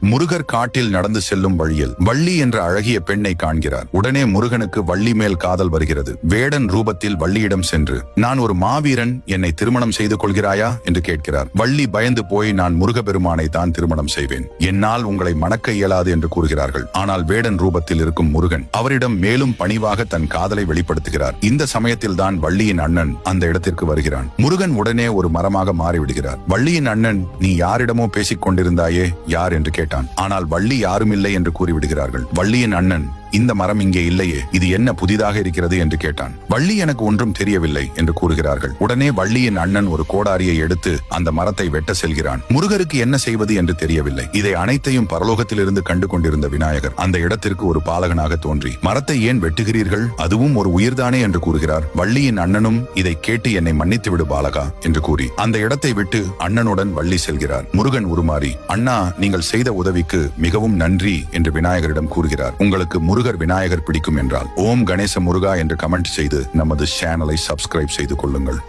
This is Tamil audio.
முருகர் காட்டில் நடந்து செல்லும் வழியில் வள்ளி என்ற அழகிய பெண்ணை காண்கிறார். உடனே முருகனுக்கு வள்ளி மேல் காதல் வருகிறது. வேடன் ரூபத்தில் வள்ளியிடம் சென்று, நான் ஒரு மாவீரன், என்னை திருமணம் செய்து கொள்கிறாயா என்று கேட்கிறார். வள்ளி பயந்து போய், நான் முருகபெருமானை தான் திருமணம் செய்வேன், என்னால் உங்களை மணக்க இயலாது என்று கூறுகிறார்கள். ஆனால் வேடன் ரூபத்தில் இருக்கும் முருகன் அவரிடம் மேலும் பணிவாக தன் காதலை வெளிப்படுத்துகிறார். இந்த சமயத்தில் தான் வள்ளியின் அண்ணன் அந்த இடத்திற்கு வருகிறான். முருகன் உடனே ஒரு மரமாக மாறிவிடுகிறார். வள்ளியின் அண்ணன், நீ யாரிடமோ பேசிக் கொண்டிருந்தாயே, யார் என்று கேட்டான். ஆனால் வள்ளி யாருமில்லை என்று கூறிவிடுகிறார்கள். வள்ளியின் அண்ணன், இந்த மரம் இங்கே இல்லையே, இது என்ன புதிதாக இருக்கிறது என்று கேட்டான். வள்ளி, எனக்கு ஒன்றும் தெரியவில்லை என்று கூறுகிறார்கள். உடனே வள்ளியின் அண்ணன் ஒரு கோடாரியை எடுத்து அந்த மரத்தை வெட்ட செல்கிறான். முருகருக்கு என்ன செய்வது என்று தெரியவில்லை. இதை அனைத்தையும் பரலோகத்திலிருந்து கண்டு கொண்டிருந்த விநாயகர் அந்த இடத்திற்கு ஒரு பாலகனாக தோன்றி, மரத்தை ஏன் வெட்டுகிறீர்கள், அதுவும் ஒரு உயிர்தானே என்று கூறுகிறார். வள்ளியின் அண்ணனும் இதை கேட்டு, என்னை மன்னித்து விடு பாலகா என்று கூறி அந்த இடத்தை விட்டு அண்ணனுடன் வள்ளி செல்கிறார். முருகன் உருமாறி, அண்ணா, நீங்கள் செய்த உதவிக்கு மிகவும் நன்றி என்று விநாயகரிடம் கூறுகிறார். உங்களுக்கு முருகர் விநாயகர் பிடிக்கும் என்றால் ஓம் கணேச முருகா என்று கமெண்ட் செய்து நமது சேனலை சப்ஸ்கிரைப் செய்து கொள்ளுங்கள்.